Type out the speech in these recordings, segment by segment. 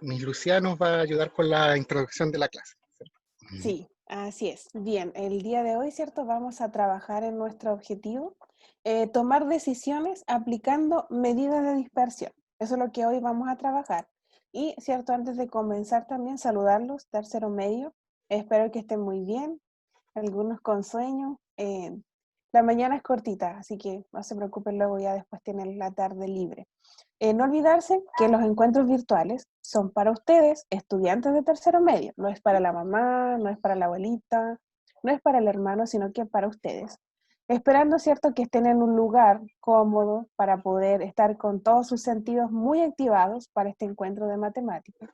Miss Lucía nos va a ayudar con la introducción de la clase. Sí, así es. Bien, el día de hoy, ¿cierto? Vamos a trabajar en nuestro objetivo, tomar decisiones aplicando medidas de dispersión. Eso es lo que hoy vamos a trabajar. Y, ¿cierto? Antes de comenzar también saludarlos, tercero medio. Espero que estén muy bien, algunos con sueño. La mañana es cortita, así que no se preocupen, luego ya después tienen la tarde libre. No olvidarse que los encuentros virtuales son para ustedes, estudiantes de tercero medio. No es para la mamá, no es para la abuelita, no es para el hermano, sino que para ustedes. Esperando, ¿cierto?, que estén en un lugar cómodo para poder estar con todos sus sentidos muy activados para este encuentro de matemáticas.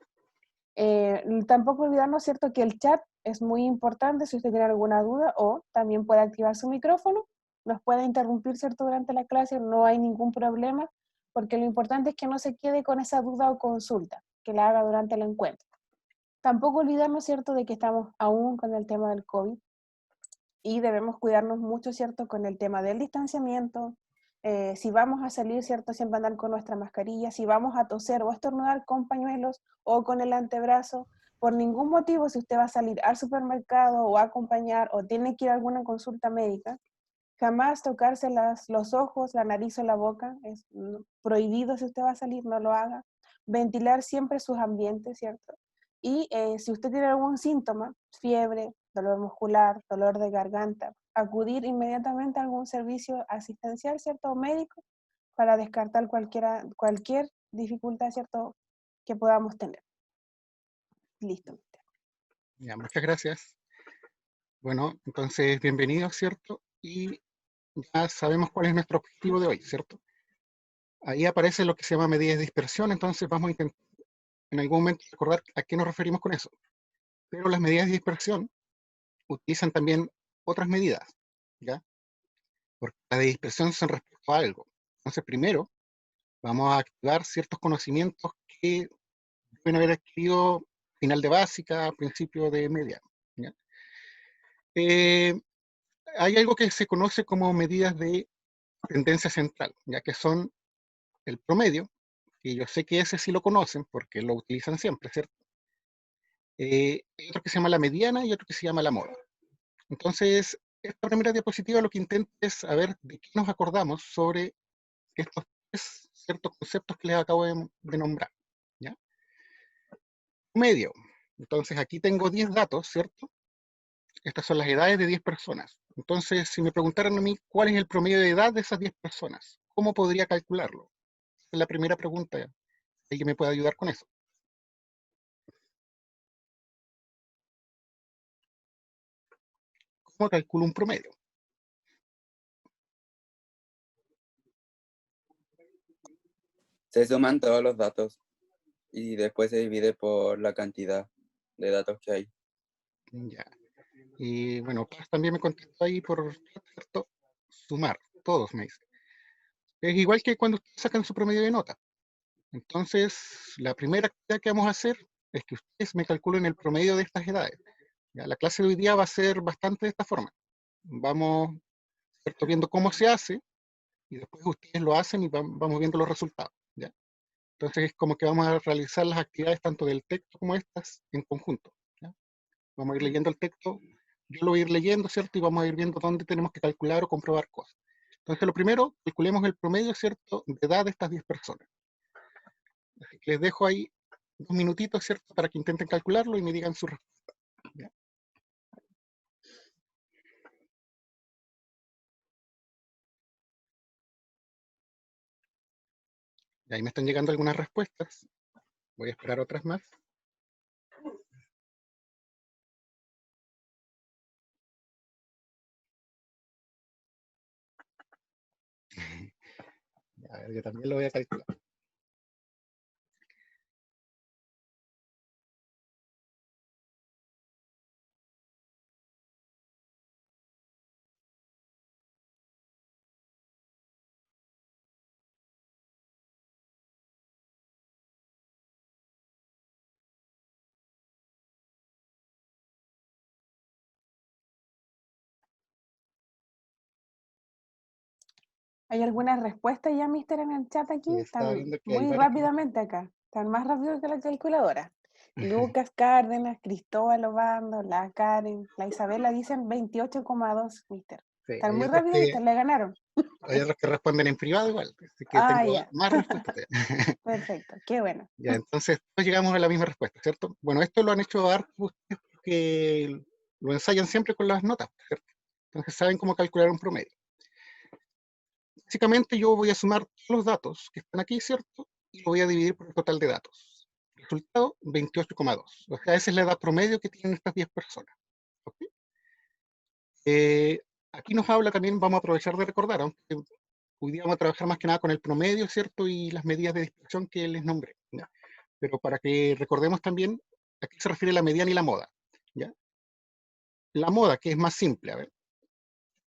Tampoco olvidarnos, ¿cierto?, que el chat es muy importante si usted tiene alguna duda o también puede activar su micrófono, nos puede interrumpir, ¿cierto?, durante la clase, no hay ningún problema, porque lo importante es que no se quede con esa duda o consulta, que la haga durante el encuentro. Tampoco olvidarnos, ¿cierto?, de que estamos aún con el tema del COVID y debemos cuidarnos mucho, ¿cierto?, con el tema del distanciamiento. Si vamos a salir, ¿cierto?, siempre andar con nuestra mascarilla. Si vamos a toser o estornudar con pañuelos o con el antebrazo, por ningún motivo, si usted va a salir al supermercado o a acompañar o tiene que ir a alguna consulta médica, jamás tocarse los ojos, la nariz o la boca. Es prohibido. Si usted va a salir, no lo haga. Ventilar siempre sus ambientes, ¿cierto? Y si usted tiene algún síntoma, fiebre, dolor muscular, dolor de garganta, acudir inmediatamente a algún servicio asistencial, ¿cierto? O médico, para descartar cualquier dificultad, ¿cierto?, que podamos tener. Listo. Ya, muchas gracias. Bueno, entonces, bienvenidos, ¿cierto? Y ya sabemos cuál es nuestro objetivo de hoy, ¿cierto? Ahí aparece lo que se llama medidas de dispersión, entonces vamos a intentar en algún momento recordar a qué nos referimos con eso. Pero las medidas de dispersión utilizan también otras medidas, ¿ya? Porque las de dispersión son respecto a algo. Entonces, primero, vamos a activar ciertos conocimientos que pueden haber adquirido final de básica, principio de media, ¿ya? Eh, Hay algo que se conoce como medidas de tendencia central, ya que son el promedio, y yo sé que ese sí lo conocen porque lo utilizan siempre, ¿cierto? Hay otro que se llama la mediana y otro que se llama la moda. Entonces, esta primera diapositiva lo que intenta es saber de qué nos acordamos sobre estos tres ciertos conceptos que les acabo de nombrar, ¿ya? Promedio. Entonces, aquí tengo 10 datos, ¿cierto? Estas son las edades de 10 personas. Entonces, si me preguntaran a mí cuál es el promedio de edad de esas 10 personas, ¿cómo podría calcularlo? Esa es la primera pregunta. ¿Alguien me puede ayudar con eso? ¿Cómo calculo un promedio? Se suman todos los datos y después se divide por la cantidad de datos que hay. Ya. Y bueno, Paz también me contestó ahí por cierto, sumar, todos me dicen. Es igual que cuando ustedes sacan su promedio de nota. Entonces, la primera actividad que vamos a hacer es que ustedes me calculen el promedio de estas edades. Ya, la clase de hoy día va a ser bastante de esta forma. Vamos, ¿cierto?, viendo cómo se hace y después ustedes lo hacen y vamos viendo los resultados, ¿ya? Entonces es como que vamos a realizar las actividades tanto del texto como estas en conjunto, ¿ya? Vamos a ir leyendo el texto, yo lo voy a ir leyendo, ¿cierto? Y vamos a ir viendo dónde tenemos que calcular o comprobar cosas. Entonces lo primero, calculemos el promedio, ¿cierto?, de edad de estas 10 personas. Así que les dejo ahí 2 minutitos, ¿cierto?, para que intenten calcularlo y me digan su respuesta, ¿ya? Y ahí me están llegando algunas respuestas. Voy a esperar otras más. A ver, yo también lo voy a calcular. ¿Hay algunas respuestas ya, mister, en el chat aquí? Y estaba Están viendo que hay muy varias. rápidamente acá. Están más rápido que la calculadora. Lucas Cárdenas, Cristóbal Obando, la Karen, la Isabela dicen 28,2, mister. Sí, Están hay muy otros rápidos, que, mister, le ganaron. hay otros que responden en privado igual, así que Ah, tengo ya. más respuestas. Perfecto, qué bueno. Ya, entonces todos llegamos a la misma respuesta, ¿cierto? Bueno, esto lo han hecho hartos ustedes porque lo ensayan siempre con las notas, ¿cierto? Entonces saben cómo calcular un promedio. Básicamente yo voy a sumar todos los datos que están aquí, ¿cierto? Y lo voy a dividir por el total de datos. Resultado, 28,2. O sea, esa es la edad promedio que tienen estas 10 personas. ¿Ok? Aquí nos habla también, vamos a aprovechar de recordar, aunque hoy día vamos a trabajar más que nada con el promedio, ¿cierto? Y las medidas de dispersión que les nombré, ¿ya? Pero para que recordemos también a qué se refiere la mediana y la moda, ¿ya? La moda, que es más simple, a ver,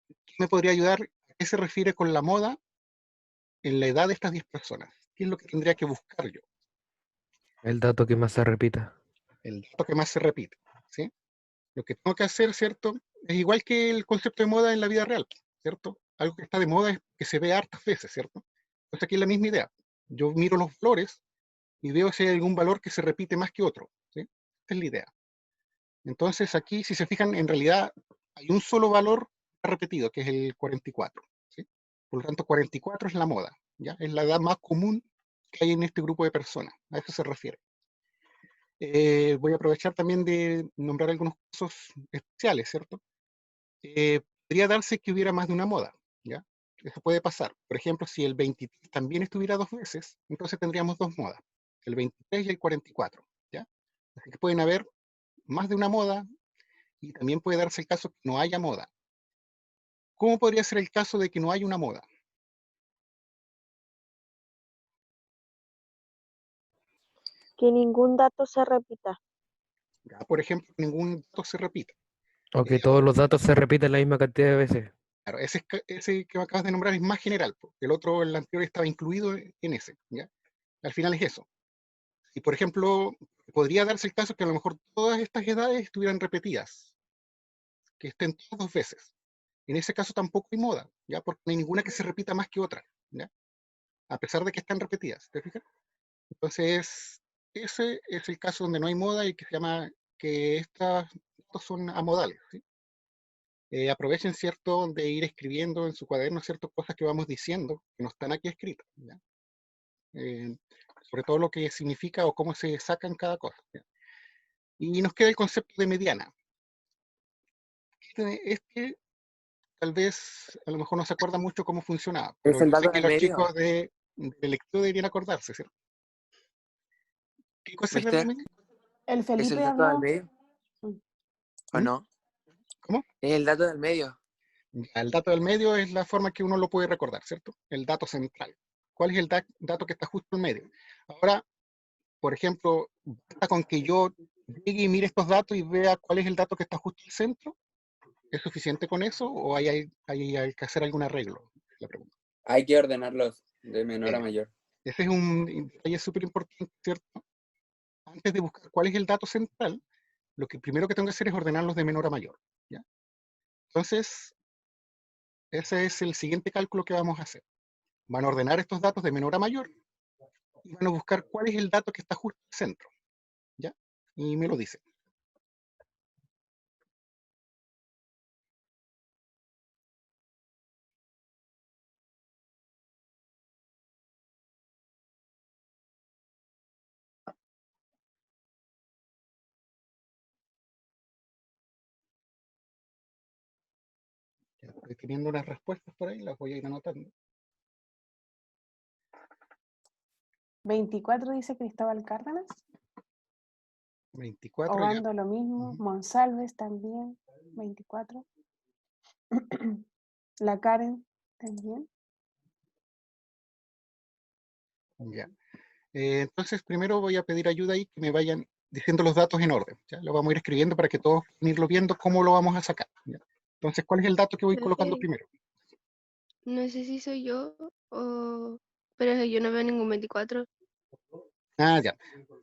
¿qué me podría ayudar? ¿A qué se refiere con la moda en la edad de estas 10 personas? ¿Qué es lo que tendría que buscar yo? El dato que más se repita. El dato que más se repite, ¿sí? Lo que tengo que hacer, ¿cierto? Es igual que el concepto de moda en la vida real, ¿cierto? Algo que está de moda es que se ve hartas veces, ¿cierto? Entonces aquí es la misma idea. Yo miro los valores y veo si hay algún valor que se repite más que otro, ¿sí? Esta es la idea. Entonces aquí, si se fijan, en realidad hay un solo valor repetido, que es el 44, ¿sí? Por lo tanto, 44 es la moda, ¿ya? Es la edad más común que hay en este grupo de personas, a eso se refiere. Voy a aprovechar también de nombrar algunos casos especiales, ¿cierto? Podría darse que hubiera más de una moda, ¿ya? Eso puede pasar. Por ejemplo, si el 23 también estuviera dos veces, entonces tendríamos dos modas, el 23 y el 44, ¿ya? Así que pueden haber más de una moda y también puede darse el caso que no haya moda. ¿Cómo podría ser el caso de que no haya una moda? Que ningún dato se repita. Ya, por ejemplo, ningún dato se repite. O que todos los datos se repiten la misma cantidad de veces. Claro, ese que me acabas de nombrar es más general, porque el otro, el anterior, estaba incluido en ese, ¿ya? Al final es eso. Y por ejemplo, podría darse el caso que a lo mejor todas estas edades estuvieran repetidas, que estén todas dos veces. En ese caso tampoco hay moda, ¿ya? Porque no hay ninguna que se repita más que otra, ¿ya? A pesar de que están repetidas, ¿te fijas? Entonces, ese es el caso donde no hay moda y que se llama que estos son amodales, ¿sí? Aprovechen, ¿cierto?, de ir escribiendo en su cuaderno, ¿cierto?, cosas que vamos diciendo, que no están aquí escritas, ¿ya? Sobre todo lo que significa o cómo se sacan cada cosa, ¿ya? Y nos queda el concepto de mediana. Este tal vez, a lo mejor no se acuerda mucho cómo funcionaba, Es pero el yo sé dato que del los medio, chicos de lectura deberían acordarse, ¿cierto? ¿Qué cosa es la ¿viste? media? El Es el Felipe dato del habló. medio, Mm. ¿o ¿Mm? no? ¿Cómo? Es el dato del medio. Ya, el dato del medio es la forma que uno lo puede recordar, ¿cierto? El dato central. ¿Cuál es el dato que está justo en medio? Ahora, por ejemplo, basta con que yo llegue y mire estos datos y vea cuál es el dato que está justo al centro. ¿Es suficiente con eso o hay que hacer algún arreglo? La pregunta. Hay que ordenarlos de menor a Eh, mayor. Ese es un detalle súper importante, ¿cierto? Antes de buscar cuál es el dato central, lo que primero que tengo que hacer es ordenarlos de menor a mayor, ¿ya? Entonces, ese es el siguiente cálculo que vamos a hacer. Van a ordenar estos datos de menor a mayor y van a buscar cuál es el dato que está justo al centro, ¿ya? Y me lo dicen. Ya estoy teniendo unas respuestas por ahí, las voy a ir anotando. 24 dice Cristóbal Cárdenas. 24 ya. Obando lo mismo. Monsalves también. 24. La Karen también. Ya. Entonces, primero voy a pedir ayuda ahí, que me vayan diciendo los datos en orden. ¿Ya? Lo vamos a ir escribiendo para que todos puedan irlo viendo cómo lo vamos a sacar, ¿ya? Entonces, ¿cuál es el dato que voy colocando primero? No sé si soy yo o... Pero yo no veo ningún 24. Ah, ya.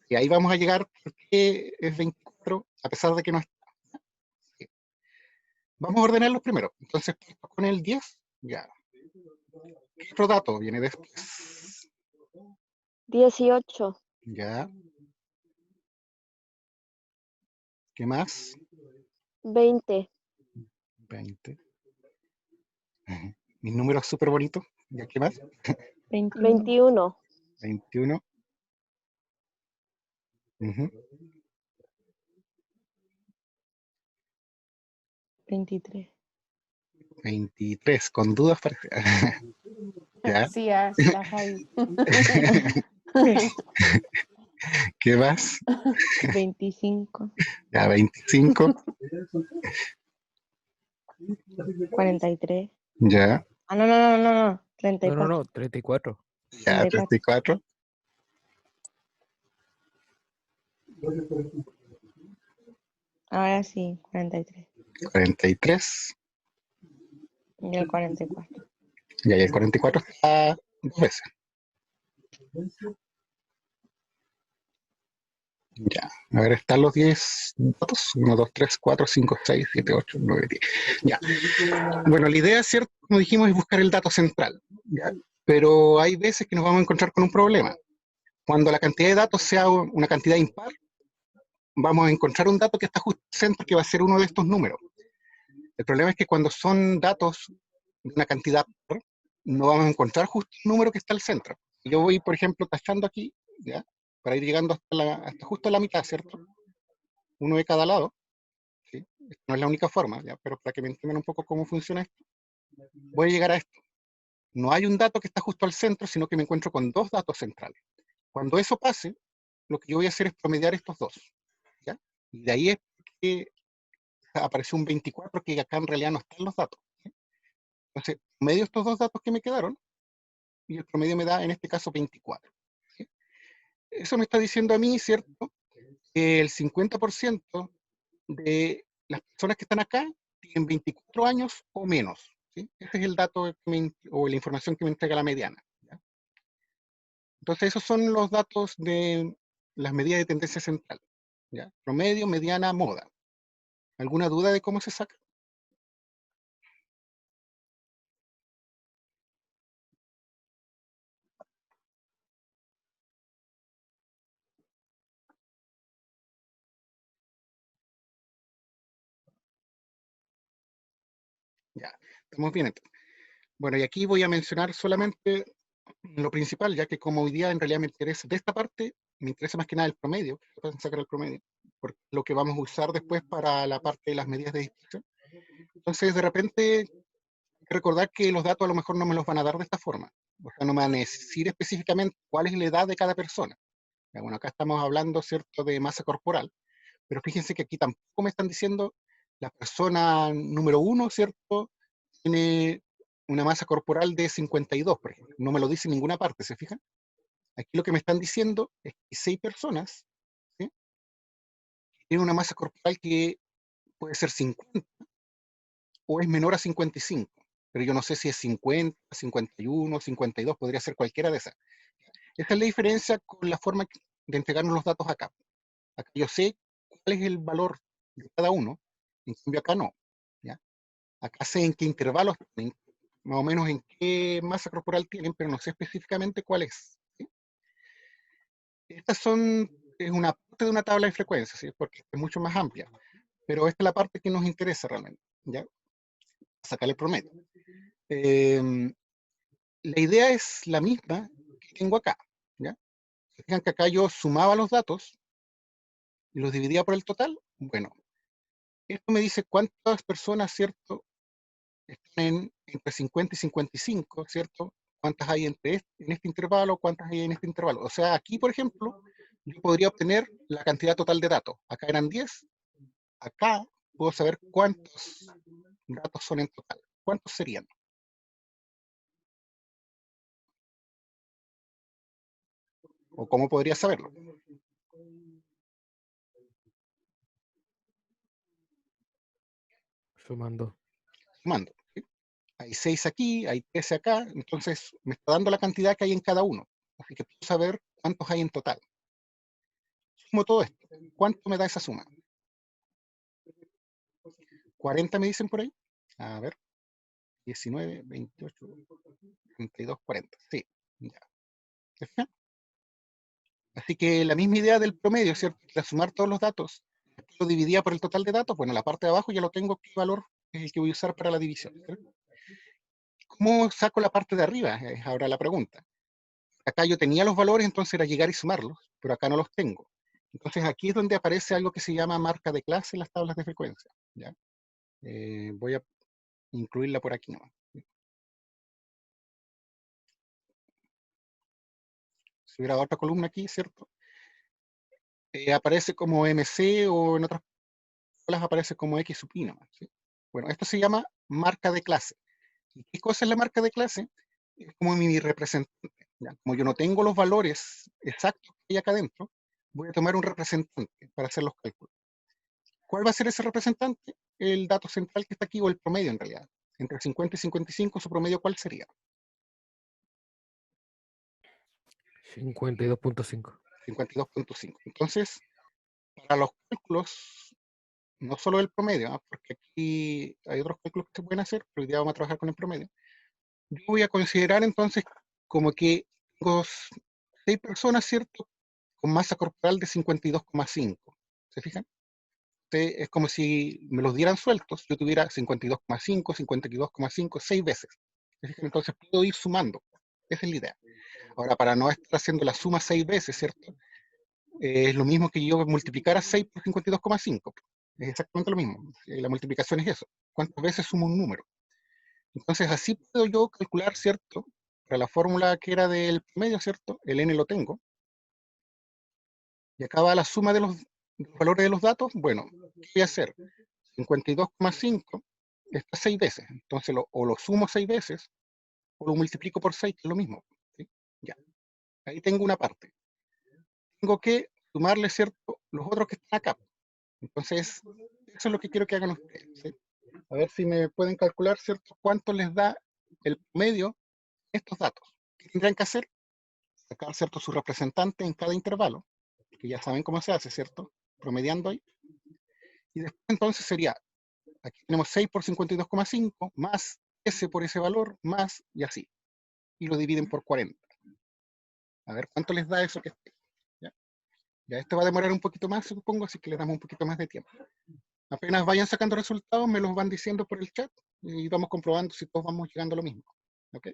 Y ahí vamos a llegar porque es 24, a pesar de que no está. Sí. Vamos a ordenarlos primero. Entonces, con el 10, ya. ¿Qué otro dato viene después? 18, Ya. ¿Qué más? 20, 20. Mis números súper bonitos. ¿Ya qué más? 21, 21. Ujú. 23. 23. Con dudas parece. Ya. Sí, la Javi. ¿Qué más? 25. Ya, 25. 43. Ya. Ah, no, no, no, no, no. No, 34. no, 34. Ya, 34. 34. Ahora sí, 43. 43. Y el 44. Y ahí el 44 está dos veces. Ya. A ver, están los 10 datos. 1, 2, 3, 4, 5, 6, 7, 8, 9, 10. Ya. Bueno, la idea, ¿cierto? Como dijimos, es buscar el dato central. ¿Ya? Pero hay veces que nos vamos a encontrar con un problema. Cuando la cantidad de datos sea una cantidad impar, vamos a encontrar un dato que está justo al centro, que va a ser uno de estos números. El problema es que cuando son datos de una cantidad par, no vamos a encontrar justo el número que está al centro. Yo voy, por ejemplo, tachando aquí, ¿ya? Para ir llegando hasta justo la mitad, ¿cierto? Uno de cada lado. ¿Sí? Esta no es la única forma, ¿ya? Pero para que me entiendan un poco cómo funciona esto, voy a llegar a esto. No hay un dato que está justo al centro, sino que me encuentro con dos datos centrales. Cuando eso pase, lo que yo voy a hacer es promediar estos dos. ¿Ya? Y de ahí es que apareció un 24 que acá en realidad no están los datos. ¿Sí? Entonces, medio estos dos datos que me quedaron, y el promedio me da en este caso 24. ¿Sí? Eso me está diciendo a mí, ¿cierto? Que el 50% de las personas que están acá tienen 24 años o menos. ¿Sí? Ese es el dato o la información que me entrega la mediana. ¿Ya? Entonces, esos son los datos de las medidas de tendencia central. ¿Ya? Promedio, mediana, moda. ¿Alguna duda de cómo se saca? Ya, estamos bien entonces. Bueno, y aquí voy a mencionar solamente lo principal, ya que como hoy día en realidad me interesa, de esta parte, me interesa más que nada el promedio, pueden sacar el promedio, porque lo que vamos a usar después para la parte de las medidas de dispersión. Entonces, de repente, hay que recordar que los datos a lo mejor no me los van a dar de esta forma. O sea, no me van a decir específicamente cuál es la edad de cada persona. Ya, bueno, acá estamos hablando, ¿cierto?, de masa corporal, pero fíjense que aquí tampoco me están diciendo la persona número 1, ¿cierto?, tiene una masa corporal de 52, por ejemplo. No me lo dice en ninguna parte, ¿se fijan? Aquí lo que me están diciendo es que 6 personas, ¿sí?, tienen una masa corporal que puede ser 50 o es menor a 55, pero yo no sé si es 50, 51, 52, podría ser cualquiera de esas. Esta es la diferencia con la forma de entregarnos los datos acá. Acá yo sé cuál es el valor de cada uno, en cambio acá no. ¿Ya? Acá sé en qué intervalos tienen, más o menos en qué masa corporal tienen, pero no sé específicamente cuál es. ¿Sí? Estas es una parte de una tabla de frecuencias, ¿sí? Porque es mucho más amplia, pero esta es la parte que nos interesa realmente, ¿ya? Sacar el promedio. La idea es la misma que tengo acá, ¿ya? Fijan que acá yo sumaba los datos y los dividía por el total. Bueno, esto me dice cuántas personas, ¿cierto?, están entre 50 y 55, ¿cierto? ¿Cuántas hay en este intervalo? ¿Cuántas hay en este intervalo? O sea, aquí, por ejemplo, yo podría obtener la cantidad total de datos. Acá eran 10. Acá puedo saber cuántos datos son en total. ¿Cuántos serían? ¿O cómo podría saberlo? Sumando. Sumando. ¿Sí? Hay 6 aquí, hay 13 acá, entonces me está dando la cantidad que hay en cada uno. Así que puedo saber cuántos hay en total. Sumo todo esto. ¿Cuánto me da esa suma? 40 me dicen por ahí. A ver. 19, 28, 32, 40. Sí, ya. ¿Se fijan? Así que la misma idea del promedio, ¿cierto? Que al sumar todos los datos, lo dividía por el total de datos. Bueno, la parte de abajo ya lo tengo, qué valor es el que voy a usar para la división, ¿cierto? ¿Cómo saco la parte de arriba? Es ahora la pregunta. Acá yo tenía los valores, entonces era llegar y sumarlos, pero acá no los tengo. Entonces aquí es donde aparece algo que se llama marca de clase en las tablas de frecuencia. ¿Ya? Voy a incluirla por aquí nomás. Si hubiera otra columna aquí, ¿cierto? Aparece como MC o en otras tablas aparece como X sub I nomás, ¿sí? Bueno, esto se llama marca de clase. ¿Y qué cosa es la marca de clase? Es como mi representante. ¿Ya? Como yo no tengo los valores exactos que hay acá adentro, voy a tomar un representante para hacer los cálculos. ¿Cuál va a ser ese representante? El dato central que está aquí, o el promedio en realidad. Entre 50 y 55, su promedio, ¿cuál sería? 52.5. 52.5. Entonces, para los cálculos, no solo el promedio, porque aquí hay otros cálculos que se pueden hacer, pero hoy día vamos a trabajar con el promedio. Yo voy a considerar entonces como que tengo 6 personas, ¿cierto? Con masa corporal de 52,5. ¿Se fijan? Es como si me los dieran sueltos, yo tuviera 52,5, 52,5, 6 veces. ¿Se fijan? Entonces puedo ir sumando. Esa es la idea. Ahora, para no estar haciendo la suma 6 veces, ¿cierto? Es lo mismo que yo multiplicara 6 por 52,5. Es exactamente lo mismo. La multiplicación es eso. ¿Cuántas veces sumo un número? Entonces así puedo yo calcular, ¿cierto? Para la fórmula que era del promedio, ¿cierto? El n lo tengo. Y acá va la suma de los valores de los datos. Bueno, ¿qué voy a hacer? 52,5 está 6 veces. Entonces o lo sumo 6 veces o lo multiplico por 6, que es lo mismo. ¿Sí? Ya. Ahí tengo una parte. Tengo que sumarle, ¿cierto? Los otros que están acá. Entonces, eso es lo que quiero que hagan ustedes. ¿Sí? A ver si me pueden calcular, ¿cierto? ¿Cuánto les da el promedio estos datos? ¿Qué tendrán que hacer? Sacar, ¿cierto? Su representante en cada intervalo, que ya saben cómo se hace, ¿cierto? Promediando ahí. Y después entonces sería, aquí tenemos 6 por 52,5, más S por ese valor, más y así. Y lo dividen por 40. A ver cuánto les da eso que esté. ¿Ya? Ya esto va a demorar un poquito más, supongo, así que le damos un poquito más de tiempo. Apenas vayan sacando resultados, me los van diciendo por el chat y vamos comprobando si todos vamos llegando a lo mismo. ¿Ok?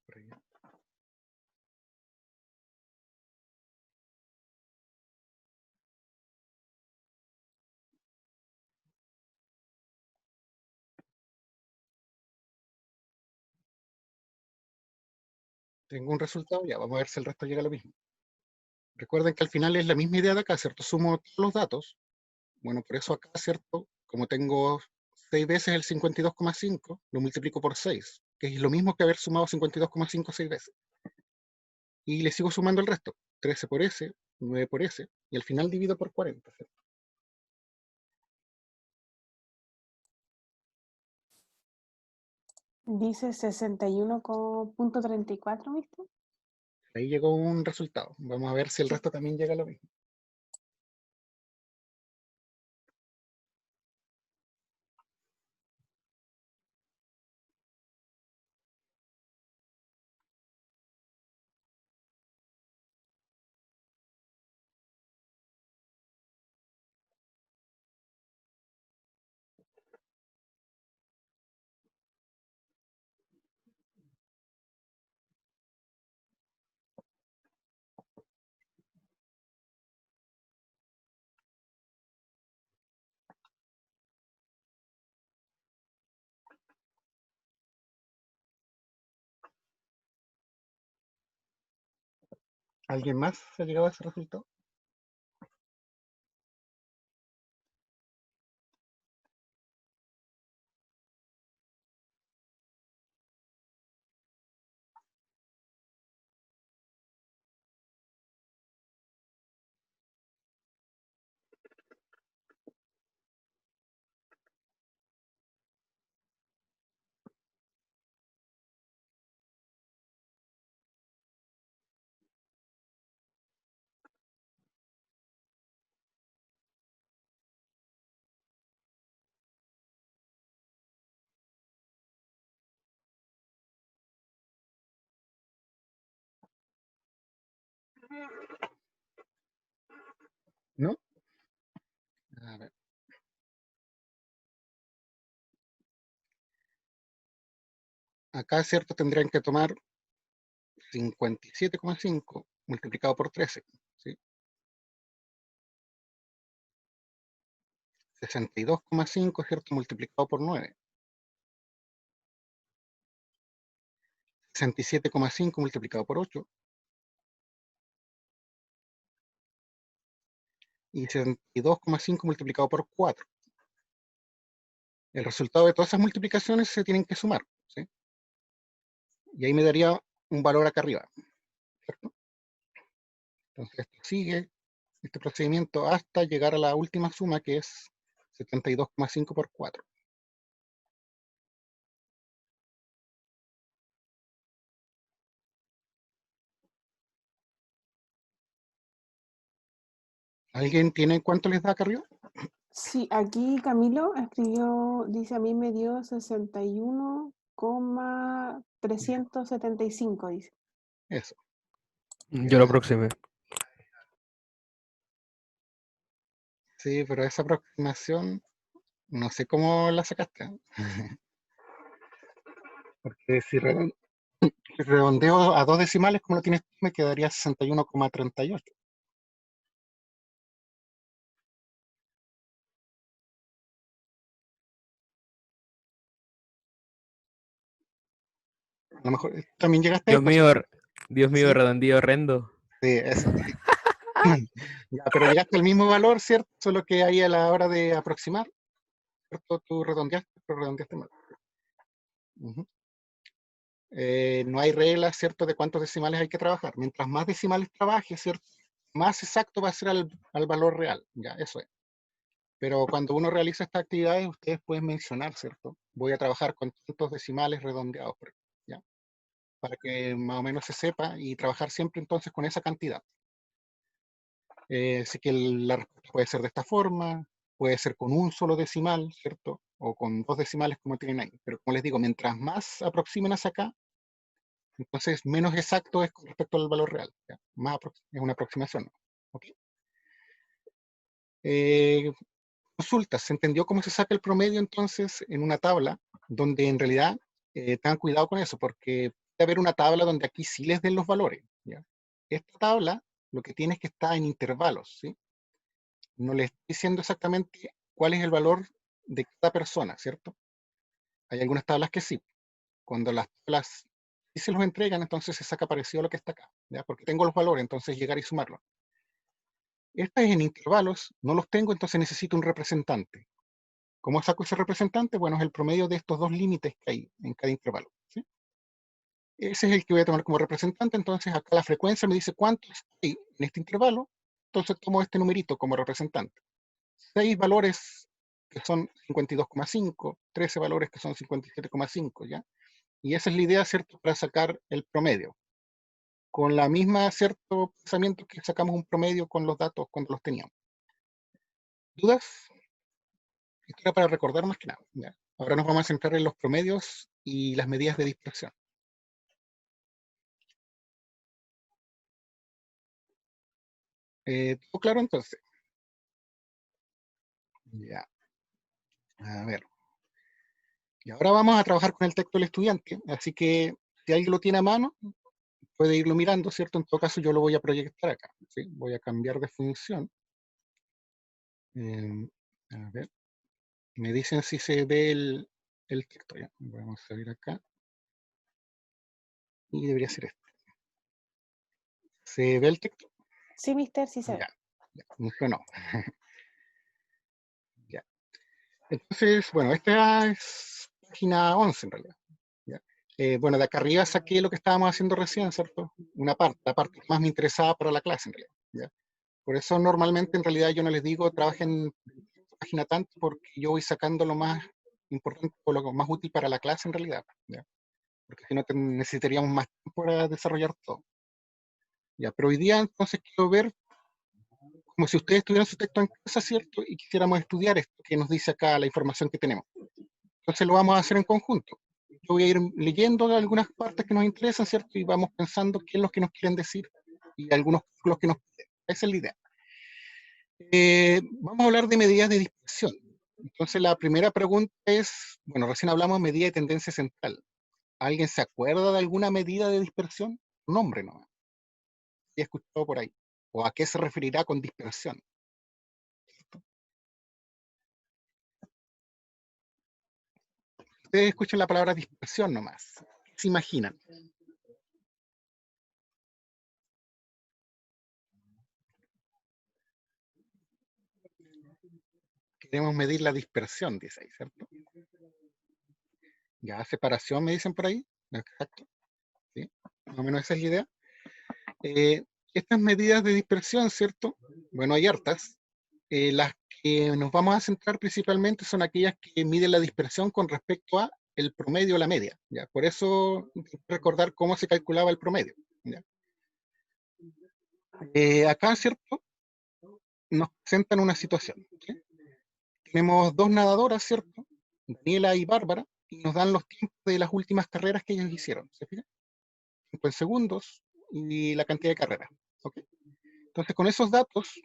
Por ahí. Tengo un resultado, ya vamos a ver si el resto llega a lo mismo. Recuerden que al final es la misma idea de acá, ¿cierto? Sumo todos los datos. Bueno, por eso acá, ¿cierto? Como tengo 6 veces el 52,5, lo multiplico por 6, que es lo mismo que haber sumado 52,5 6 veces. Y le sigo sumando el resto. 13 por S, 9 por S, y al final divido por 40, ¿cierto? Dice 61,34, ¿viste? Ahí llegó un resultado. Vamos a ver si el resto también llega a lo mismo. ¿Alguien más ha llegado a ese resultado? ¿No? A ver. Acá, ¿cierto? Tendrían que tomar 57,5 multiplicado por 13, ¿sí? 62,5, ¿cierto? Multiplicado por 9. 67,5 multiplicado por 8. Y 62,5 multiplicado por 4. El resultado de todas esas multiplicaciones se tienen que sumar, ¿sí? Y ahí me daría un valor acá arriba, ¿cierto? Entonces esto sigue este procedimiento hasta llegar a la última suma, que es 72,5 por 4. ¿Alguien tiene cuánto les da acá arriba? Sí, aquí Camilo escribió, dice, a mí me dio 61,375, dice. Eso. Yo lo aproximé. Sí, pero esa aproximación, no sé cómo la sacaste. Porque si redondeo a 2 decimales, como lo tienes tú, me quedaría 61,38. A lo mejor también llegaste a Dios esto, mío, ¿cierto? Dios mío, Sí, redondillo horrendo. sí, eso. Ya, pero llegaste al mismo valor, ¿cierto? Solo que ahí a la hora de aproximar, ¿cierto? Tú redondeaste, pero redondeaste mal. Ujú. No hay reglas, ¿cierto?, de cuántos decimales hay que trabajar. Mientras más decimales trabajes, ¿cierto?, más exacto va a ser al valor real. Ya, eso es. Pero cuando uno realiza estas actividades, ustedes pueden mencionar, ¿cierto? Voy a trabajar con tantos decimales redondeados, por ejemplo, ¿ya? Para que más o menos se sepa y trabajar siempre entonces con esa cantidad. Así que la respuesta puede ser de esta forma, puede ser con un solo decimal, ¿cierto? O con 2 decimales como tienen ahí. Pero como les digo, mientras más aproximen hacia acá, entonces menos exacto es con respecto al valor real. ¿Ya? Más es una aproximación, ¿no? ¿Ok? Consulta, ¿se entendió cómo se saca el promedio entonces en una tabla donde en realidad tengan cuidado con eso, porque puede haber una tabla donde aquí sí les den los valores, ¿ya? Esta tabla lo que tiene es que está en intervalos, ¿sí? No le estoy diciendo exactamente cuál es el valor de cada persona, ¿cierto? Hay algunas tablas que sí. Cuando las tablas sí se los entregan, entonces se saca parecido a lo que está acá, ¿ya? Porque tengo los valores, entonces llegar y sumarlo. Esta es en intervalos, no los tengo, entonces necesito un representante. ¿Cómo saco ese representante? Bueno, es el promedio de estos dos límites que hay en cada intervalo, ¿sí? Ese es el que voy a tomar como representante, entonces acá la frecuencia me dice cuántos hay en este intervalo, entonces tomo este numerito como representante. 6 valores que son 52,5, 13 valores que son 57,5, ¿ya? Y esa es la idea, ¿cierto?, para sacar el promedio. Con la misma, cierto, pensamiento que sacamos un promedio con los datos cuando los teníamos. ¿Dudas? Esto era para recordar más que nada, ¿ya? Ahora nos vamos a centrar en los promedios y las medidas de dispersión. ¿Todo claro entonces? Ya. A ver. Y ahora vamos a trabajar con el texto del estudiante, así que si alguien lo tiene a mano, puede irlo mirando, ¿cierto? En todo caso yo lo voy a proyectar acá, ¿sí? Voy a cambiar de función. A ver, me dicen si se ve el texto, ya. Vamos a ver acá. Y debería ser este. ¿Se ve el texto? Sí, mister, sí se ve. Ya, ya, funcionó. Ya. Entonces, bueno, esta es página 11 en realidad. ¿Ya? Bueno, de acá arriba saqué lo que estábamos haciendo recién, ¿cierto? Una parte, la parte que más me interesaba para la clase en realidad. ¿Ya? Por eso normalmente en realidad yo no les digo trabajen en página tanto, porque yo voy sacando lo más importante o lo más útil para la clase en realidad. ¿Ya? Porque si no necesitaríamos más tiempo para desarrollar todo. Ya, pero hoy día entonces quiero ver como si ustedes tuvieran su texto en casa, ¿cierto? Y quisiéramos estudiar esto que nos dice acá la información que tenemos. Entonces lo vamos a hacer en conjunto. Yo voy a ir leyendo algunas partes que nos interesan, ¿cierto? Y vamos pensando qué es lo que nos quieren decir y algunos los que nos piden. Esa es la idea. Vamos a hablar de medidas de dispersión. Entonces la primera pregunta es, bueno, recién hablamos de medida de tendencia central. ¿Alguien se acuerda de alguna medida de dispersión? Nombre nomás. ¿He escuchado por ahí? ¿O a qué se referirá con dispersión? Ustedes escuchan la palabra dispersión nomás. ¿Qué se imaginan? Queremos medir la dispersión, dice ahí, ¿cierto? Ya, separación, me dicen por ahí. Exacto. ¿Sí? Más o menos esa es la idea. Estas medidas de dispersión, ¿cierto? Bueno, hay hartas. Las que nos vamos a centrar principalmente son aquellas que miden la dispersión con respecto a el promedio o la media. ¿Ya? Por eso recordar cómo se calculaba el promedio. ¿Ya? Acá, ¿cierto? Nos presentan una situación. ¿Sí? Tenemos dos nadadoras, ¿cierto? Daniela y Bárbara, y nos dan los tiempos de las últimas carreras que ellos hicieron. ¿Se fijan? Tiempo en segundos y la cantidad de carreras. ¿Okay? Entonces, con esos datos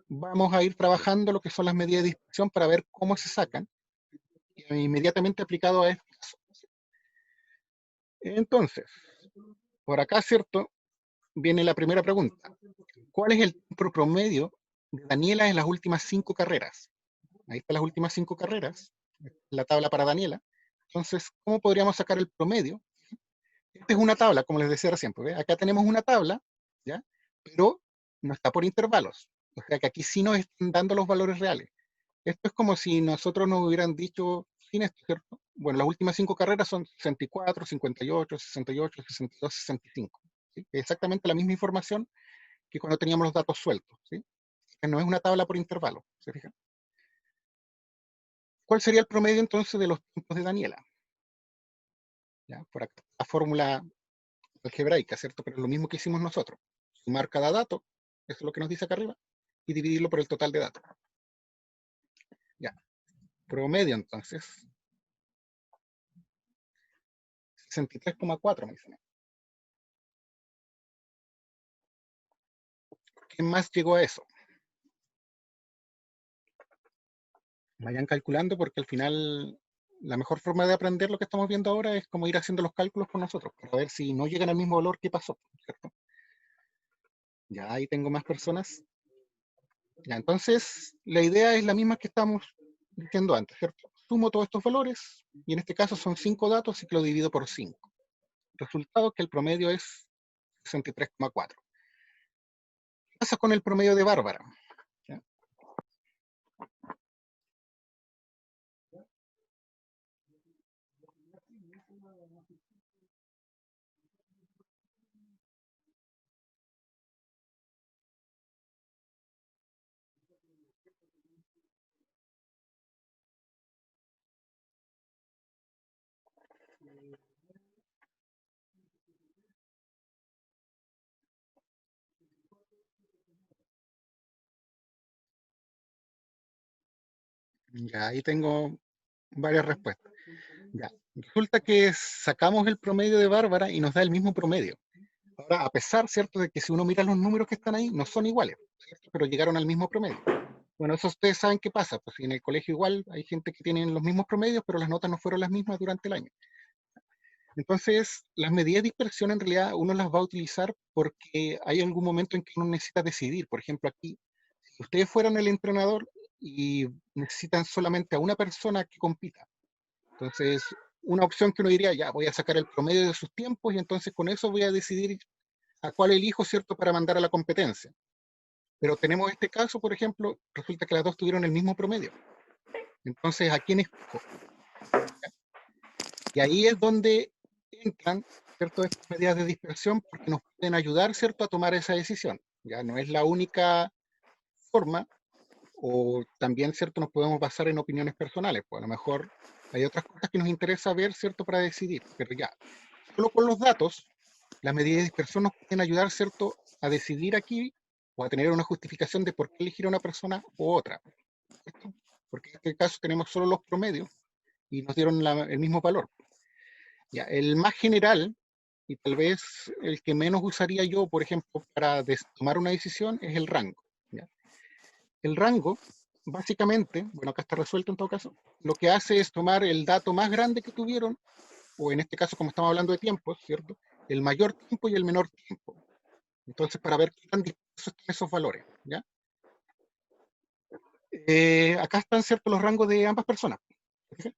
vamos a ir trabajando lo que son las medidas de dispersión para ver cómo se sacan, inmediatamente aplicado a este caso. Entonces, por acá, ¿cierto? Viene la primera pregunta. ¿Cuál es el tiempo promedio de Daniela en las últimas 5 carreras? Ahí están las últimas 5 carreras, la tabla para Daniela. Entonces, ¿cómo podríamos sacar el promedio? Esta es una tabla, como les decía recién. ¿Ve? Acá tenemos una tabla, ¿ya? Pero no está por intervalos. O sea que aquí sí nos están dando los valores reales. Esto es como si nosotros nos hubieran dicho, sin esto, ¿cierto? Bueno, las últimas 5 carreras son 64, 58, 68, 62, 65. ¿Sí? Exactamente la misma información que cuando teníamos los datos sueltos. ¿Sí? Que no es una tabla por intervalo, ¿se fijan? ¿Cuál sería el promedio entonces de los tiempos de Daniela? ¿Ya? Por acá, la fórmula algebraica, ¿cierto? Pero es lo mismo que hicimos nosotros. Sumar cada dato, eso es lo que nos dice acá arriba, y dividirlo por el total de datos. Ya. Promedio entonces. 63,4 me dicen. ¿Quién más llegó a eso? Vayan calculando porque al final la mejor forma de aprender lo que estamos viendo ahora es como ir haciendo los cálculos con nosotros para ver si no llegan al mismo valor que pasó, ¿cierto? Ya ahí tengo más personas. Ya, entonces la idea es la misma que estamos diciendo antes, ¿cierto? Sumo todos estos valores y en este caso son 5 datos y que lo divido por 5. Resultado que el promedio es 63,4. ¿Qué pasa con el promedio de Bárbara? ¿Ya? Ya, ahí tengo varias respuestas. Ya. Resulta que sacamos el promedio de Bárbara y nos da el mismo promedio. Ahora, a pesar, ¿cierto?, de que si uno mira los números que están ahí, no son iguales, ¿cierto? Pero llegaron al mismo promedio. Bueno, eso ustedes saben qué pasa, pues en el colegio igual hay gente que tiene los mismos promedios, pero las notas no fueron las mismas durante el año. Entonces, las medidas de dispersión en realidad uno las va a utilizar porque hay algún momento en que uno necesita decidir. Por ejemplo, aquí, si ustedes fueran el entrenador y necesitan solamente a una persona que compita, entonces una opción que uno diría, ya voy a sacar el promedio de sus tiempos y entonces con eso voy a decidir a cuál elijo, ¿cierto?, para mandar a la competencia. Pero tenemos este caso, por ejemplo, resulta que las dos tuvieron el mismo promedio. Entonces, ¿a quién escojo? Y ahí es donde entran, ¿cierto?, estas medidas de dispersión, porque nos pueden ayudar, ¿cierto?, a tomar esa decisión. Ya no es la única forma, o también, ¿cierto?, nos podemos basar en opiniones personales, pues a lo mejor hay otras cosas que nos interesa ver, ¿cierto?, para decidir, pero ya, solo con los datos, las medidas de dispersión nos pueden ayudar, ¿cierto?, a decidir aquí, o a tener una justificación de por qué elegir a una persona u otra, ¿cierto? Porque en este caso tenemos solo los promedios, y nos dieron el mismo valor. Ya, el más general, y tal vez el que menos usaría yo, por ejemplo, para tomar una decisión, es el rango. ¿Ya? El rango, básicamente, bueno, acá está resuelto en todo caso, lo que hace es tomar el dato más grande que tuvieron, o en este caso, como estamos hablando de tiempos, ¿cierto? El mayor tiempo y el menor tiempo. Entonces, para ver qué tan dispersos están esos valores. ¿Ya? Acá están, ¿cierto?, los rangos de ambas personas. ¿Sí?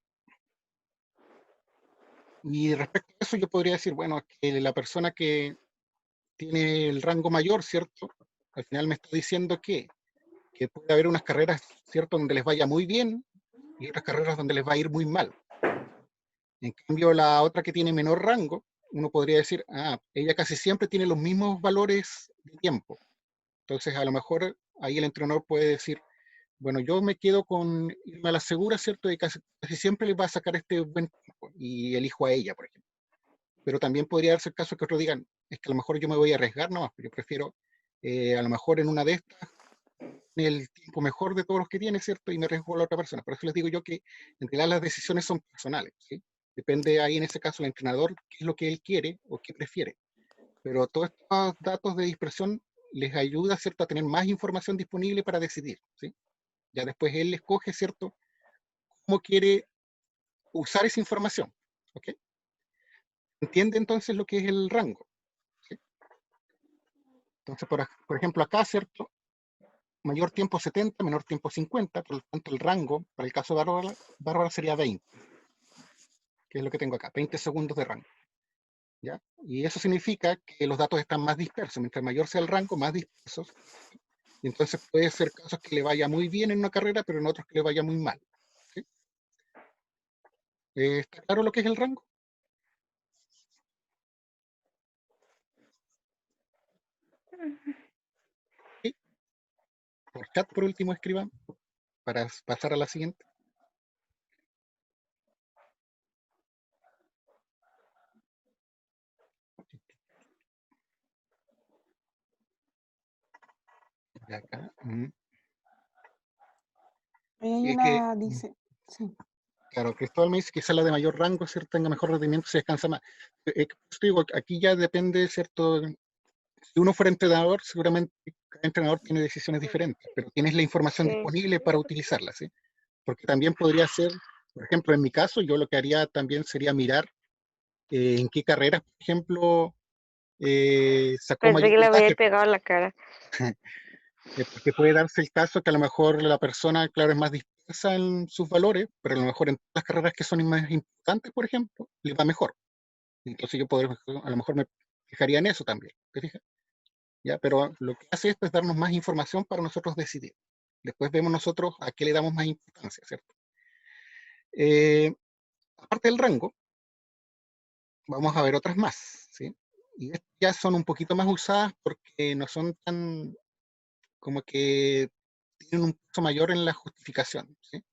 Y respecto a eso, yo podría decir, bueno, que la persona que tiene el rango mayor, ¿cierto? Al final me está diciendo que puede haber unas carreras, ¿cierto?, donde les vaya muy bien y otras carreras donde les va a ir muy mal. En cambio, la otra que tiene menor rango, uno podría decir, ella casi siempre tiene los mismos valores de tiempo. Entonces, a lo mejor ahí el entrenador puede decir, bueno, yo me quedo con irme a la segura, ¿cierto? Y casi siempre les va a sacar este buen tiempo y elijo a ella, por ejemplo. Pero también podría darse el caso que otros digan, es que a lo mejor yo me voy a arriesgar nomás, pero yo prefiero, a lo mejor en una de estas, el tiempo mejor de todos los que tiene, ¿cierto? Y me arriesgo a la otra persona. Por eso les digo yo que en realidad las decisiones son personales, ¿sí? Depende ahí en ese caso el entrenador, qué es lo que él quiere o qué prefiere. Pero todos estos datos de dispersión les ayuda, ¿cierto?, a tener más información disponible para decidir, ¿sí? Ya después él escoge, ¿cierto?, cómo quiere usar esa información, ¿ok? ¿Entiende entonces lo que es el rango? ¿Sí? Entonces, por ejemplo, acá, ¿cierto?, mayor tiempo 70, menor tiempo 50, por lo tanto el rango, para el caso de Bárbara sería 20, que es lo que tengo acá, 20 segundos de rango. ¿Ya? Y eso significa que los datos están más dispersos, mientras mayor sea el rango, más dispersos. Y entonces puede ser casos que le vaya muy bien en una carrera, pero en otros que le vaya muy mal. ¿Sí? ¿Está claro lo que es el rango? ¿Sí? Por chat, por último, escriban para pasar a la siguiente. De acá. Ahí hay Es que, una, dice, sí. claro, Cristóbal me dice que la de mayor rango, ¿cierto?, tenga mejor rendimiento, se descansa más. Digo, aquí ya depende, ¿cierto? Si uno fuera entrenador, seguramente cada entrenador tiene decisiones diferentes, pero tienes la información Sí. disponible para utilizarla, ¿sí? Porque también podría ser, por ejemplo, en mi caso, yo lo que haría también sería mirar en qué carreras, por ejemplo, sacó Pensé mayor que le había puntaje, pegado en la cara. porque puede darse el caso que a lo mejor la persona, claro, es más dispersa en sus valores, pero a lo mejor en las carreras que son más importantes, por ejemplo, le va mejor. Entonces yo podría, a lo mejor me fijaría en eso también, ¿te fijas? ¿Ya? Pero lo que hace esto es darnos más información para nosotros decidir. Después vemos nosotros a qué le damos más importancia, ¿cierto? Aparte del rango, vamos a ver otras más, ¿sí? Y estas ya son un poquito más usadas porque no son tan, como que tienen un peso mayor en la justificación, ¿sí?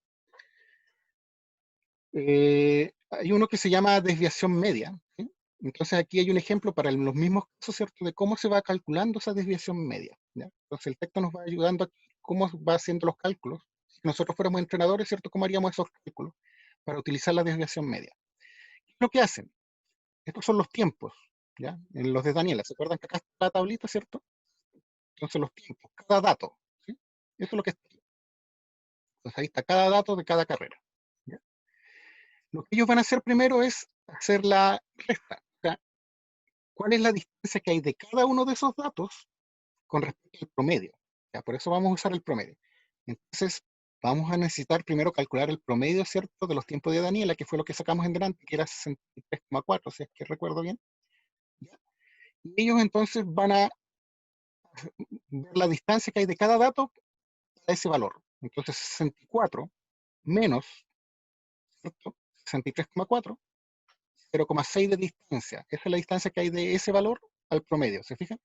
Hay uno que se llama desviación media, ¿sí? Entonces aquí hay un ejemplo para los mismos casos, ¿cierto?, de cómo se va calculando esa desviación media, ¿ya? Entonces el texto nos va ayudando a cómo va haciendo los cálculos. Si nosotros fuéramos entrenadores, ¿cierto?, ¿cómo haríamos esos cálculos para utilizar la desviación media? ¿Qué es lo que hacen? Estos son los tiempos, ¿ya? En los de Daniela, ¿se acuerdan que acá está la tablita, ¿cierto? Entonces los tiempos, cada dato, ¿sí? Eso es lo que está aquí. Entonces ahí está cada dato de cada carrera, ¿ya? Lo que ellos van a hacer primero es hacer la resta, o sea, ¿cuál es la distancia que hay de cada uno de esos datos con respecto al promedio? ¿Ya? Por eso vamos a usar el promedio. Entonces, vamos a necesitar primero calcular el promedio, ¿cierto?, de los tiempos de Daniela, que fue lo que sacamos en delante, que era 63,4, si es que recuerdo bien. ¿Ya? Y ellos entonces van a ver la distancia que hay de cada dato a ese valor. Entonces 64 menos, ¿cierto? 63,4, 0,6 de distancia. Esa es la distancia que hay de ese valor al promedio, ¿se fijan?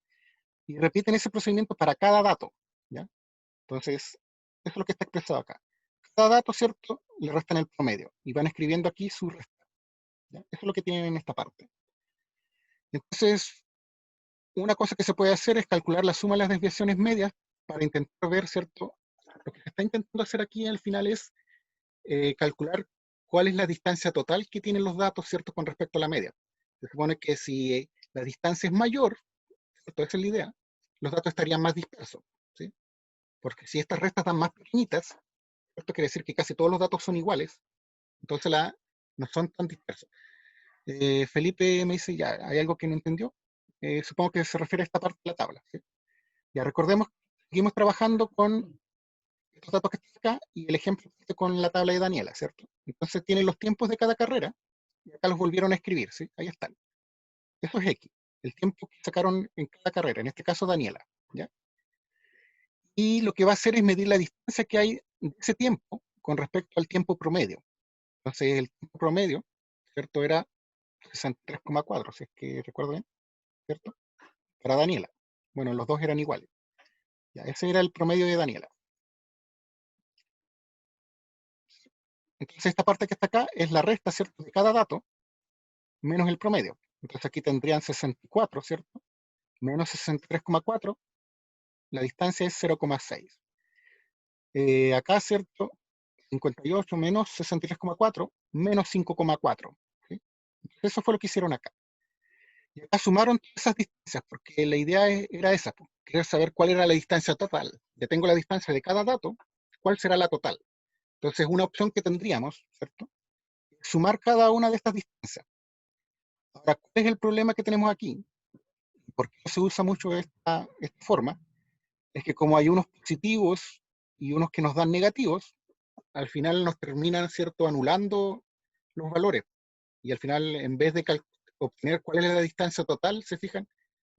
Y repiten ese procedimiento para cada dato, ¿ya? Entonces, eso es lo que está expresado acá. Cada dato, ¿cierto? Le restan el promedio y van escribiendo aquí su resta, ¿ya? Eso es lo que tienen en esta parte. Entonces, una cosa que se puede hacer es calcular la suma de las desviaciones medias para intentar ver, ¿cierto? Lo que se está intentando hacer aquí al final es calcular cuál es la distancia total que tienen los datos, ¿cierto? Con respecto a la media. Se supone que si la distancia es mayor, ¿cierto? Esa es la idea, los datos estarían más dispersos, ¿sí? Porque si estas restas dan más pequeñitas, esto quiere decir que casi todos los datos son iguales, entonces no son tan dispersos. Felipe me dice, ya, ¿hay algo que no entendió? Supongo que se refiere a esta parte de la tabla, ¿sí? Ya recordemos, seguimos trabajando con estos datos que están acá y el ejemplo con la tabla de Daniela, ¿cierto? Entonces tienen los tiempos de cada carrera y acá los volvieron a escribir, ¿sí? Ahí están. Eso es X, el tiempo que sacaron en cada carrera, en este caso Daniela, ¿ya? Y lo que va a hacer es medir la distancia que hay de ese tiempo con respecto al tiempo promedio. Entonces el tiempo promedio, ¿cierto? Era 63,4, si es que recuerdo bien, ¿cierto? Para Daniela. Bueno, los dos eran iguales. Ya, ese era el promedio de Daniela. Entonces esta parte que está acá es la resta, ¿cierto? De cada dato menos el promedio. Entonces aquí tendrían 64, ¿cierto? Menos 63,4, la distancia es 0,6. Acá, ¿cierto? 58 menos 63,4 menos 5,4. ¿Sí? Eso fue lo que hicieron acá. Y acá sumaron todas esas distancias, porque la idea era esa, pues, querer saber cuál era la distancia total. Ya tengo la distancia de cada dato, ¿cuál será la total? Entonces, una opción que tendríamos, ¿cierto? Sumar cada una de estas distancias. Ahora, ¿cuál es el problema que tenemos aquí? ¿Por qué no se usa mucho esta forma? Es que como hay unos positivos y unos que nos dan negativos, al final nos terminan, ¿cierto?, anulando los valores. Y al final, en vez de obtener cuál es la distancia total, ¿se fijan?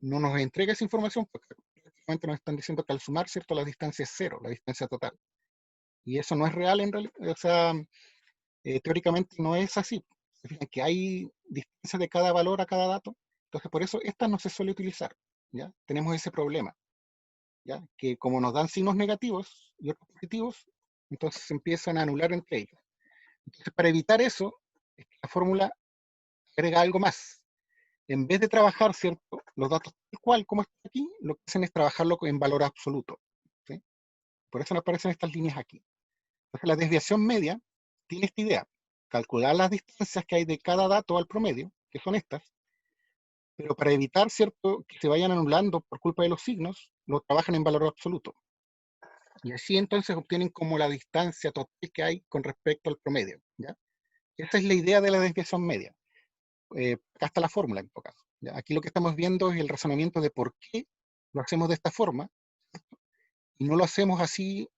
No nos entrega esa información porque prácticamente nos están diciendo que al sumar, ¿cierto?, la distancia es cero, la distancia total. Y eso no es real en realidad, o sea, teóricamente no es así. Se fijan que hay distancia de cada valor a cada dato, entonces por eso esta no se suele utilizar, ¿ya? Tenemos ese problema, ¿ya? Que como nos dan signos negativos y otros positivos, entonces se empiezan a anular entre ellos. Entonces para evitar eso, es que la fórmula agrega algo más. En vez de trabajar, ¿cierto?, los datos tal cual como está aquí, lo que hacen es trabajarlo en valor absoluto, ¿sí? Por eso nos aparecen estas líneas aquí. Entonces la desviación media tiene esta idea, calcular las distancias que hay de cada dato al promedio, que son estas, pero para evitar, ¿cierto?, que se vayan anulando por culpa de los signos, lo trabajan en valor absoluto. Y así entonces obtienen como la distancia total que hay con respecto al promedio, ¿ya? Esa es la idea de la desviación media. Acá está la fórmula en todo caso, ¿ya? Aquí lo que estamos viendo es el razonamiento de por qué lo hacemos de esta forma, ¿cierto? Y no lo hacemos así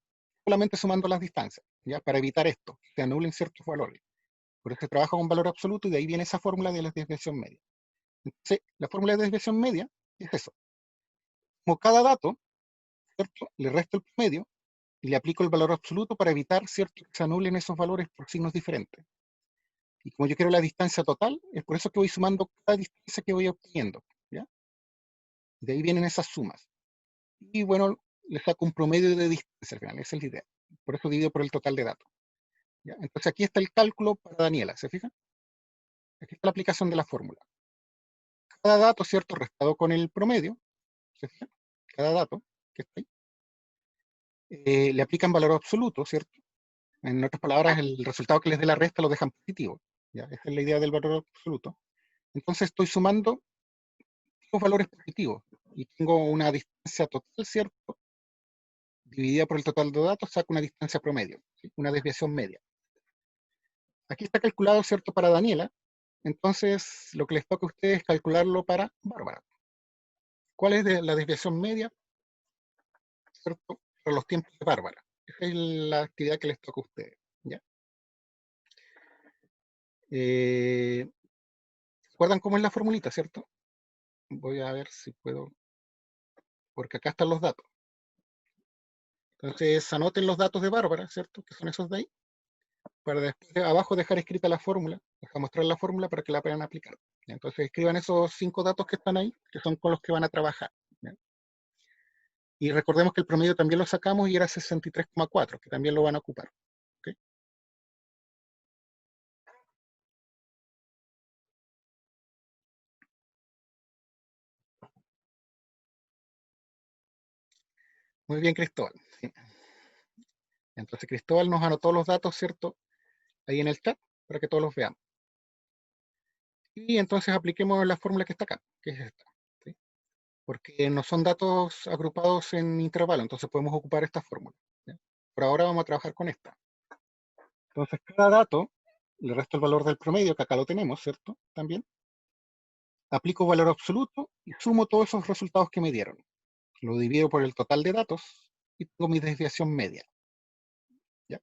solamente sumando las distancias, ¿ya? Para evitar esto, que se anulen ciertos valores. Por eso se trabaja con valor absoluto y de ahí viene esa fórmula de la desviación media. Entonces, la fórmula de desviación media es eso. Como cada dato, ¿cierto?, le resto el promedio y le aplico el valor absoluto para evitar, ¿cierto?, que se anulen esos valores por signos diferentes. Y como yo quiero la distancia total, es por eso que voy sumando cada distancia que voy obteniendo, ¿ya? De ahí vienen esas sumas. Y bueno, le saco un promedio de distancia al final, esa es la idea. Por eso divido por el total de datos, ¿ya? Entonces aquí está el cálculo para Daniela, ¿se fijan? Aquí está la aplicación de la fórmula. Cada dato, ¿cierto?, restado con el promedio, ¿se fijan? Cada dato que está ahí, le aplican valor absoluto, ¿cierto? En otras palabras, el resultado que les dé la resta lo dejan positivo, ¿ya? Esa es la idea del valor absoluto. Entonces estoy sumando los valores positivos y tengo una distancia total, ¿cierto?, dividida por el total de datos, saco una distancia promedio, ¿sí?, una desviación media. Aquí está calculado, ¿cierto?, para Daniela. Entonces, lo que les toca a ustedes es calcularlo para Bárbara. ¿Cuál es la desviación media, ¿cierto?, para los tiempos de Bárbara? Esa es la actividad que les toca a ustedes, ¿ya? ¿Recuerdan cómo es la formulita, cierto? voy a ver si puedo, porque acá están los datos. Entonces anoten los datos de Bárbara, ¿cierto? Que son esos de ahí, para después abajo dejar escrita la fórmula, dejar mostrar la fórmula para que la puedan aplicar. ¿Ya? Entonces escriban esos 5 datos que están ahí, que son con los que van a trabajar. ¿Ya? Y recordemos que el promedio también lo sacamos y era 63,4, que también lo van a ocupar. ¿Ok? Muy bien, Cristóbal. Sí. Entonces Cristóbal nos anotó los datos, ¿cierto? Ahí en el chat, para que todos los veamos. Y entonces apliquemos la fórmula que está acá, que es esta. ¿Sí? Porque no son datos agrupados en intervalo, entonces podemos ocupar esta fórmula. ¿Ya? Por ahora vamos a trabajar con esta. Entonces cada dato, le resto el valor del promedio, que acá lo tenemos, ¿cierto? También. Aplico valor absoluto y sumo todos esos resultados que me dieron. Lo divido por el total de datos y tengo mi desviación media. ¿Ya?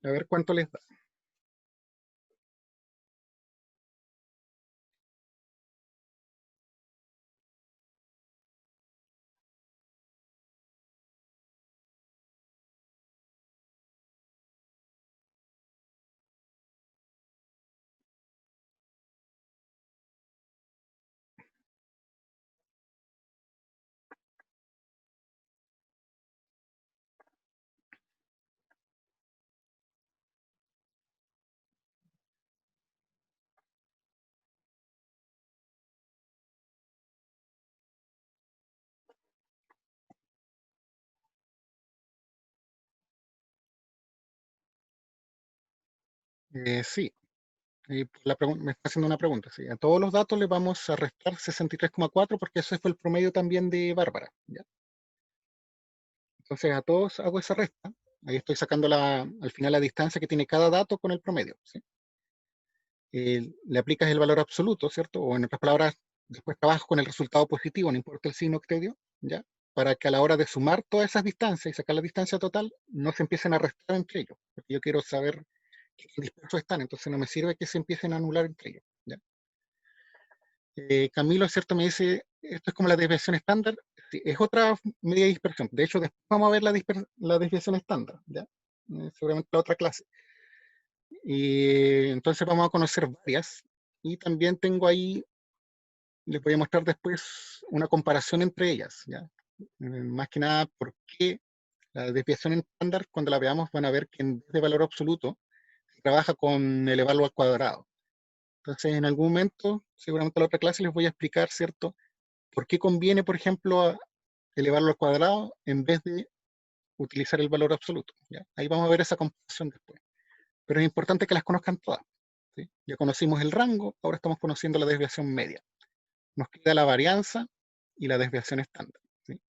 A ver cuánto les da. Sí, me está haciendo una pregunta. Sí. A todos los datos le vamos a restar 63,4 porque ese fue el promedio también de Bárbara. ¿Ya? Entonces a todos hago esa resta. Ahí estoy sacando al final la distancia que tiene cada dato con el promedio. ¿Sí? Le aplicas el valor absoluto, ¿cierto? O en otras palabras, después trabajas con el resultado positivo, no importa el signo que te dio, ¿ya? Para que a la hora de sumar todas esas distancias y sacar la distancia total, no se empiecen a restar entre ellos, porque yo quiero saber qué tan dispersos están, entonces no me sirve que se empiecen a anular entre ellos, ¿ya? Camilo, ¿cierto? Me dice, esto es como la desviación estándar. Sí, es otra medida de dispersión. De hecho, después vamos a ver la desviación estándar, ¿ya? Seguramente la otra clase. Y entonces vamos a conocer varias. Y también tengo ahí, les voy a mostrar después una comparación entre ellas, ¿ya? Más que nada, por qué la desviación estándar, cuando la veamos, van a ver que en vez de valor absoluto, se trabaja con elevarlo al cuadrado. Entonces, en algún momento, seguramente en la otra clase les voy a explicar, ¿cierto? ¿Por qué conviene, por ejemplo, elevarlo al cuadrado en vez de utilizar el valor absoluto? ¿Ya? Ahí vamos a ver esa comparación después. Pero es importante que las conozcan todas. ¿Sí? Ya conocimos el rango, ahora estamos conociendo la desviación media. Nos queda la varianza y la desviación estándar. ¿Sí?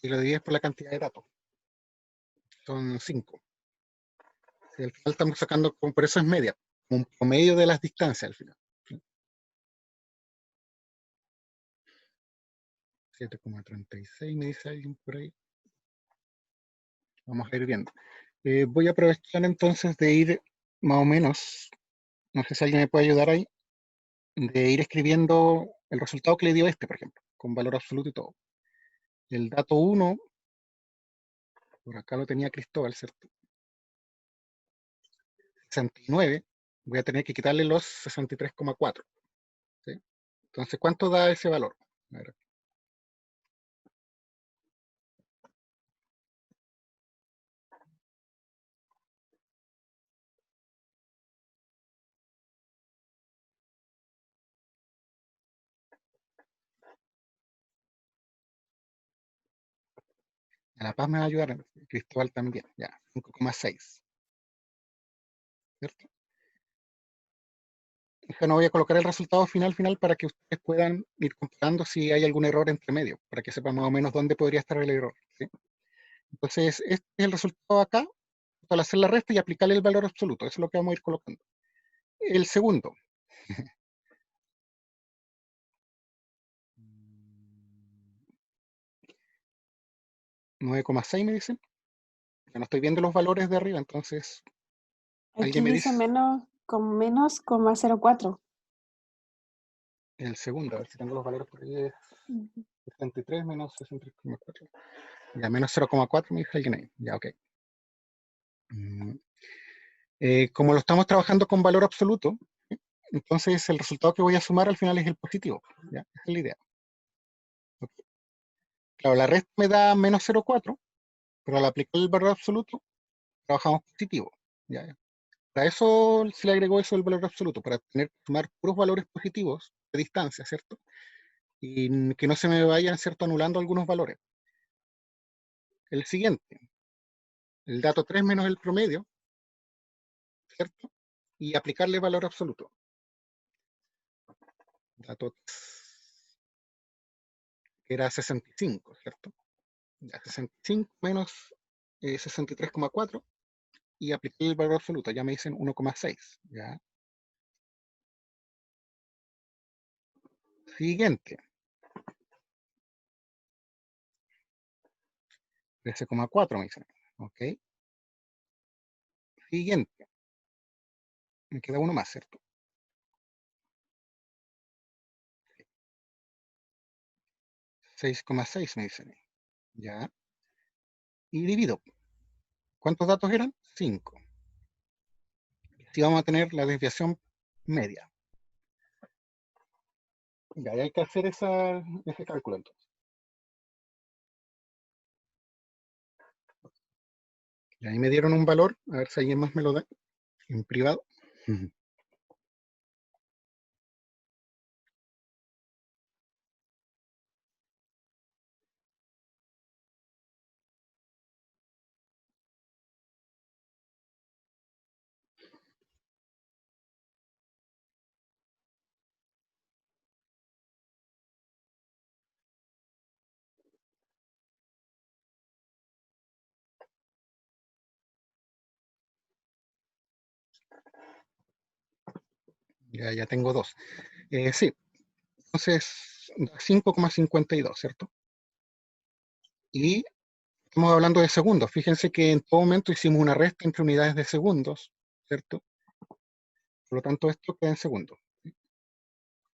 Y lo divides por la cantidad de datos. son 5. Al final estamos sacando, por eso es media, un promedio de las distancias al final. 7,36 me dice alguien por ahí. Vamos a ir viendo. Voy a aprovechar entonces de ir más o menos, no sé si alguien me puede ayudar ahí, de ir escribiendo el resultado que le dio este, por ejemplo, con valor absoluto y todo. El dato 1, por acá lo tenía Cristóbal, ¿cierto? 69, voy a tener que quitarle los 63,4. ¿Sí? Entonces, ¿cuánto da ese valor? A ver. A La Paz me va a ayudar, Cristóbal también, ya, 5,6. ¿Cierto? No voy a colocar el resultado final para que ustedes puedan ir comparando si hay algún error entre medio, para que sepan más o menos dónde podría estar el error. ¿Sí? Entonces, este es el resultado acá, al hacer la resta y aplicarle el valor absoluto. Eso es lo que vamos a ir colocando. El segundo. 9,6 me dicen. Ya no estoy viendo los valores de arriba, entonces, Aquí ¿alguien me dice dice? menos 0,04. El segundo, a ver si tengo los valores por ahí. 63 menos 63,4. Ya, menos 0,4 me dice alguien ahí. Ya, ok. Como lo estamos trabajando con valor absoluto, entonces el resultado que voy a sumar al final es el positivo. ¿Ya? Esa es la idea. Okay. Claro, la resta me da menos 0,4, pero al aplicar el valor absoluto, trabajamos positivo. ¿Ya? Para eso se le agregó eso el valor absoluto, para sumar puros valores positivos de distancia, ¿cierto? Y que no se me vayan, ¿cierto?, anulando algunos valores. El siguiente, el dato 3 menos el promedio, ¿cierto? Y aplicarle valor absoluto. Dato 3, que era 65, ¿cierto? Ya, 65 menos 63,4 y apliqué el valor absoluto, ya me dicen 1,6. ¿Ya? Siguiente. 13,4 me dicen. Ok. Siguiente. Me queda uno más, ¿cierto? 6,6 me dicen. Ya. Y divido. ¿Cuántos datos eran? 5. Así vamos a tener la desviación media. Ya, y hay que hacer ese cálculo entonces. Y ahí me dieron un valor, a ver si alguien más me lo da en privado. Ya tengo dos. Sí, entonces 5,52, ¿cierto? Y estamos hablando de segundos. Fíjense que en todo momento hicimos una resta entre unidades de segundos, ¿cierto? Por lo tanto, esto queda en segundos.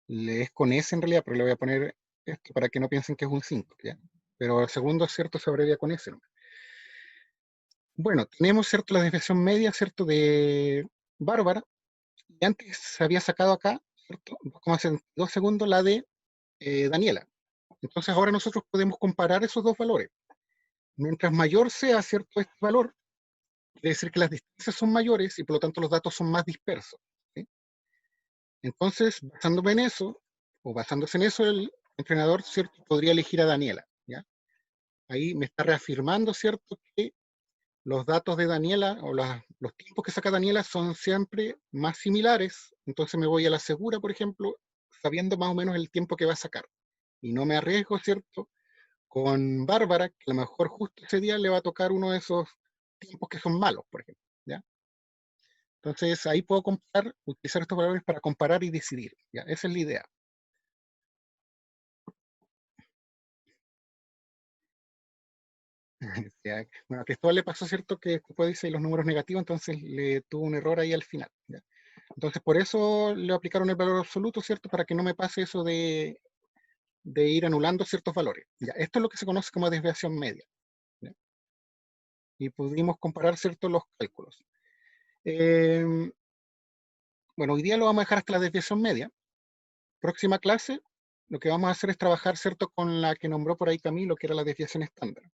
Le es con S en realidad, pero le voy a poner esto para que no piensen que es un 5, ¿ya? Pero el segundo, ¿cierto? Se abrevia con S, ¿no? Bueno, tenemos, ¿cierto?, la desviación media, ¿cierto?, de Bárbara. Y antes se había sacado acá, ¿cierto?, 2,72 segundos la de Daniela. Entonces ahora nosotros podemos comparar esos dos valores. Mientras mayor sea, ¿cierto?, este valor, quiere decir que las distancias son mayores y por lo tanto los datos son más dispersos. ¿Sí? Entonces, basándome en eso, o basándose en eso, el entrenador, ¿cierto?, podría elegir a Daniela. ¿Ya? Ahí me está reafirmando, ¿cierto?, que los datos de Daniela o los tiempos que saca Daniela son siempre más similares. Entonces me voy a la segura, por ejemplo, sabiendo más o menos el tiempo que va a sacar. Y no me arriesgo, ¿cierto?, con Bárbara, que a lo mejor justo ese día le va a tocar uno de esos tiempos que son malos, por ejemplo, ¿ya? Entonces ahí puedo utilizar estos valores para comparar y decidir, ¿ya? Esa es la idea. Ya, bueno, a Cristóbal le pasó, ¿cierto? Que después dice los números negativos, entonces le tuvo un error ahí al final, ¿ya? Entonces por eso le aplicaron el valor absoluto, ¿cierto? Para que no me pase eso de ir anulando ciertos valores. ¿Ya? Esto es lo que se conoce como desviación media, ¿ya? Y pudimos comparar, ¿cierto? Los cálculos. Bueno, hoy día lo vamos a dejar hasta la desviación media. Próxima clase, lo que vamos a hacer es trabajar, ¿cierto? Con la que nombró por ahí Camilo, que era la desviación estándar,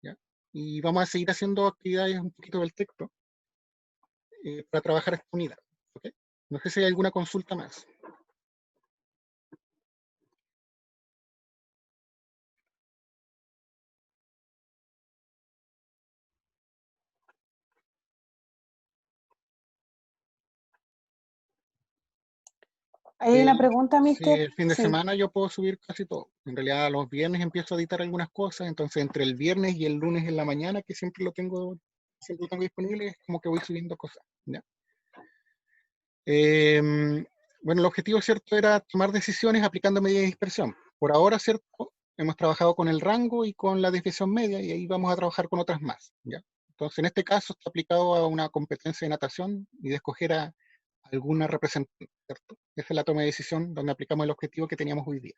¿ya? Y vamos a seguir haciendo actividades un poquito del texto para trabajar esta unidad, ¿ok? No sé si hay alguna consulta más. Hay una pregunta, Sí, mister. el fin de Sí. semana yo puedo subir casi todo. En realidad los viernes empiezo a editar algunas cosas, entonces entre el viernes y el lunes en la mañana, que siempre lo tengo disponible, es como que voy subiendo cosas, ¿ya? Bueno, el objetivo, ¿cierto?, era tomar decisiones aplicando medidas de dispersión. Por ahora, ¿cierto?, hemos trabajado con el rango y con la desviación media, y ahí vamos a trabajar con otras más, ¿ya? Entonces, en este caso, está aplicado a una competencia de natación y de escoger a alguna representante, ¿cierto? Esa es la toma de decisión donde aplicamos el objetivo que teníamos hoy día.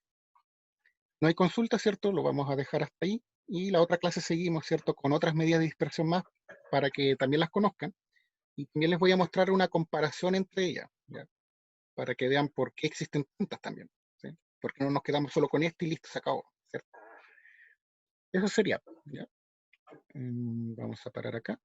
No hay consulta, ¿cierto? Lo vamos a dejar hasta ahí. Y la otra clase seguimos, ¿cierto?, con otras medidas de dispersión más para que también las conozcan. Y también les voy a mostrar una comparación entre ellas, ¿ya? Para que vean por qué existen tantas también, ¿sí? Porque no nos quedamos solo con este y listo, se acabó, ¿cierto? Eso sería, ¿ya? Vamos a parar acá.